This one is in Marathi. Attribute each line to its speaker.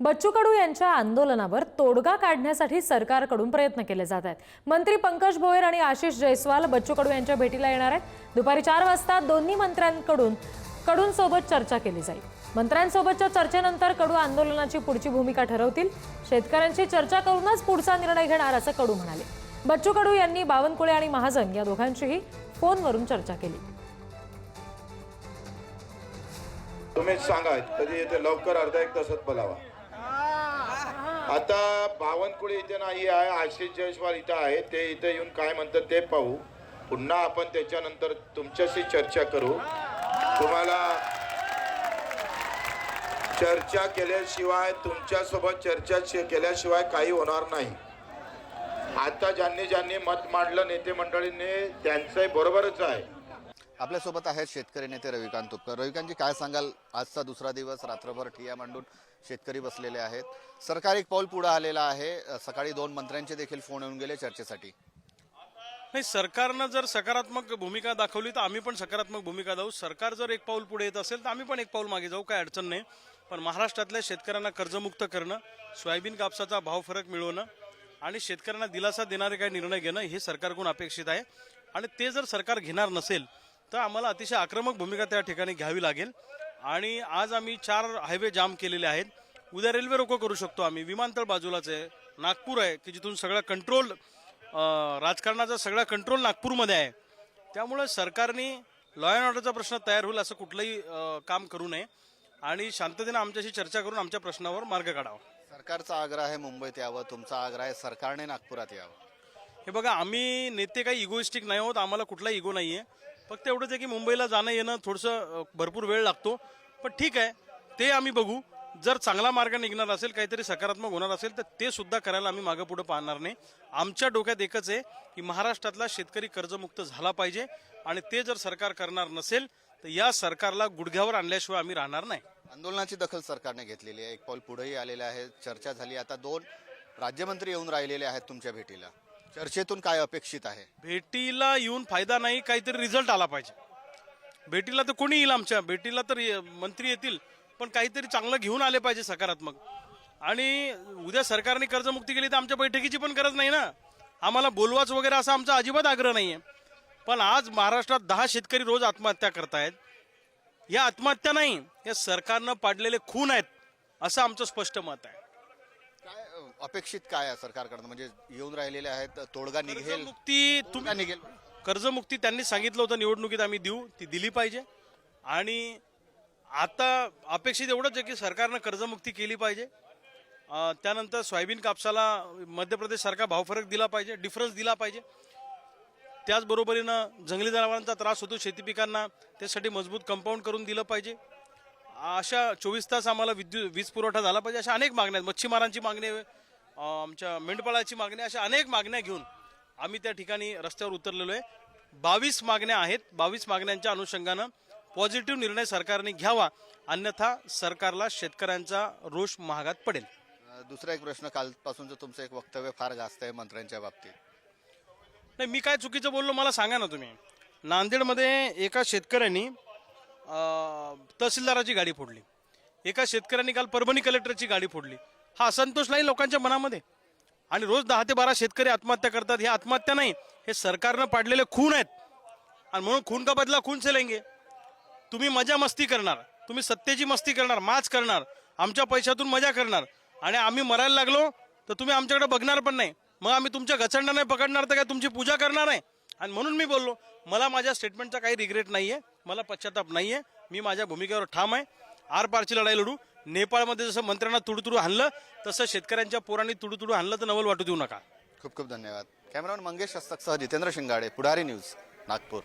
Speaker 1: बच्चू कडू यांच्या आंदोलनावर तोडगा काढण्यासाठी सरकारकडून प्रयत्न केले जात आहेत। मंत्री पंकज भोयर आणि आशिष जयस्वाल बच्चू कडू यांच्या भेटीला येणार आहेत। दुपारी 4 वाजता दोन्ही मंत्र्यांकडून चर्चा केली जाईल। मंत्र्यांसोबतच्या चर्चेनंतर कडू आंदोलनाची पुढची भूमिका ठरवतील। शेतकऱ्यांशी चर्चा करूनच पुढचा निर्णय घेणार असं कडू म्हणाले। बच्चू कडू यांनी बावनकुळे आणि महाजन या दोघांशीही फोनवरून चर्चा केली।
Speaker 2: तुम्ही सांगा कधी येते, लवकर अर्धा एक तासात बोलावा। आता बावनकुळे इथे नाही आहे, आशिष जयस्वाल इथं आहे, ते इथे येऊन काय म्हणतात ते पाहू। पुन्हा आपण त्याच्यानंतर तुमच्याशी चर्चा करू। तुम्हाला चर्चा केल्याशिवाय, तुमच्यासोबत चर्चा केल्याशिवाय काही होणार नाही। आता ज्यांनी मत मांडलं नेते मंडळींनी त्यांचं बरोबरच आहे।
Speaker 3: आपल्यासोबत आहेत शेतकरी नेते रविकांत तुपकर। रविकांतजी, काय सांगाल? आजचा दुसरा दिवस, रात्रभर ठिय्या मांडून शेतकरी बसलेले आहेत। सरकार एक पाऊल पुढे आलेला आहे। सकाळी 2 मंत्र्यांचे देखील फोन येऊन गेले चर्चेसाठी।
Speaker 4: नाही, सरकारनं जर सकारात्मक भूमिका दाखवली तर आम्ही पण सकारात्मक भूमिका दाखवू। सरकार जर एक पाऊल पुढे येत असेल तर आम्ही पण एक पाऊल मागे जाऊ, काय अडचण नाही। पण महाराष्ट्रातल्या शेतकऱ्यांना कर्जमुक्त करणं, सोयाबीन कापसाचा भाव फरक मिळवणं आणि शेतकऱ्यांना दिलासा देणारे काही निर्णय घेणं हे सरकारकडून अपेक्षित आहे। आणि ते जर सरकार घेणार नसेल तर आम्हाला अतिशय आक्रमक भूमिका त्या ठिकाणी घ्यावी लागेल। आणि आज आम्ही 4 हायवे जाम केलेले आहेत। उद्या रेल्वे रोको करू शकतो आम्ही। विमानतळ बाजूलाच आहे, नागपूर आहे की जिथून सगळा कंट्रोल, राजकारणाचा सगळा कंट्रोल नागपूरमध्ये आहे। त्यामुळे सरकारने लॉ अँड ऑर्डरचा प्रश्न तयार होईल असं कुठलंही काम करू नये आणि शांततेने आमच्याशी चर्चा करून आमच्या प्रश्नावर मार्ग काढावा।
Speaker 3: सरकारचा आग्रह आहे मुंबईत यावं, तुमचा आग्रह आहे सरकारने नागपुरात यावं।
Speaker 4: हे बघा, आम्ही नेते काही इगोइस्टिक नाही आहोत, आम्हाला कुठला इगो नाहीये। फक्त एवढंच आहे की मुंबईला जाणं येणं थोडंसं भरपूर वेळ लागतो, पण ठीक आहे, ते आम्ही बघू। जर चांगला मार्ग निघणार असेल, काहीतरी सकारात्मक होणार असेल तर ते सुद्धा करायला आम्ही मागे पुढे पाहणार नाही। आमच्या डोक्यात एकच आहे की महाराष्ट्रातला शेतकरी कर्जमुक्त झाला पाहिजे आणि ते जर सरकार करणार नसेल तर या सरकारला गुडघ्यावर आणल्याशिवाय आम्ही राहणार नाही।
Speaker 3: आंदोलनाची दखल सरकारने घेतलेली आहे, एक पाऊल पुढेही आलेले आहे, चर्चा झाली। आता 2 राज्यमंत्री येऊन राहिलेले आहेत तुमच्या भेटीला। चर्चेतून काय अपेक्षित आहे?
Speaker 4: भेटीला येऊन फायदा नाही, काहीतरी रिझल्ट आला पाहिजे। भेटीला तर कोणी येईल, आमच्या भेटीला तर मंत्री येतील, पण काहीतरी चांगलं घेऊन आले पाहिजे सकारात्मक। आणि उद्या सरकारने कर्जमुक्ती केली तर आमच्या बैठकीची पण गरज नाही ना। आम्हाला बोलवाच वगैरे असा आमचा अजिबात आग्रह नाहीये। पण आज महाराष्ट्रात 10 शेतकरी रोज आत्महत्या करतायत। या आत्महत्या नाही, या सरकारनं पाडलेले खून आहेत असं आमचं स्पष्ट मत आहे।
Speaker 3: काय अपेक्षित काय आहे सरकारकडून? म्हणजे येऊन राहिलेले आहेत, तोडगा निघेल?
Speaker 4: कर्जमुक्ती तुम्ही
Speaker 3: निघेल?
Speaker 4: कर्जमुक्ती त्यांनी सांगितलं होतं निवडणुकीत आम्ही देऊ, ती दिली पाहिजे। आणि आता अपेक्षित एवढंच आहे की सरकारनं कर्जमुक्ती केली पाहिजे। त्यानंतर सोयाबीन कापसाला मध्य प्रदेश सारखा भाव फरक दिला पाहिजे, डिफरन्स दिला पाहिजे। त्याचबरोबरीनं जंगली जनावरांचा त्रास होतो शेती पिकांना, त्यासाठी मजबूत कंपाऊंड करून दिलं पाहिजे। अशा 24 तास आम्हाला वीज पुरवठा झाला पाहिजे। अशा अनेक मागण्या आहेत, मच्छीमारांची मागणी आहे, आमच्या मेंढपाळाची मागणी, अशा अनेक मागण्या घेऊन आम्ही त्या ठिकाणी रस्त्यावर उतरलेलो आहे। 22 मागण्या आहेत। 22 मागण्यांच्या अनुषंगानं पॉझिटिव्ह निर्णय सरकारने घ्यावा, अन्यथा सरकारला शेतकऱ्यांचा रोष महागात पडेल।
Speaker 3: दुसरा एक प्रश्न, कालपासूनचं तुमचं एक वक्तव्य फार गाजत आहे मंत्र्यांच्या बाबतीत।
Speaker 4: नाही, मी काय चुकीचं बोललो मला सांगा ना तुम्ही। नांदेडमध्ये एका शेतकऱ्यांनी तहसीलदाराची गाडी फोडली, एका शेतकऱ्यांनी काल परभणी कलेक्टरची गाडी फोडली। हा असंतोष नाही लोकांच्या मनामध्ये, आणि रोज 10 ते 12 शेतकरी आत्महत्या करतात। हे आत्महत्या नाही, हे सरकारनं पाडलेले खून आहेत। आणि म्हणून खून का बदला खून से लेंगे। तुम्ही मजा मस्ती करणार, तुम्ही सत्तेची मस्ती करणार, माच करणार, आमच्या पैशातून मजा करणार, आणि आम्ही मरायला लागलो तर तुम्ही आमच्याकडे बघणार पण नाही। मग आम्ही तुमच्या गचंडा नाही पकडणार तर काय तुमची पूजा करणार आहे? आणि म्हणून मी बोललो, मला माझ्या स्टेटमेंटचा काही रिग्रेट नाहीये, मला पश्चाताप नाहीये। मी माझ्या भूमिकेवर ठाम आहे। आरपारची लढाई लढू। नेपाळमध्ये जसं मंत्र्यांना तुडुतुडू हाणलं तसं शेतकऱ्यांच्या पोरांनी तुडुतुडू हाणलं तर नवल वाटू देऊ नका।
Speaker 3: खूप खूप धन्यवाद। कॅमेरामॅन मंगेश हस्तकसह जितेंद्र शिंगाडे, पुढारी न्यूज, नागपूर।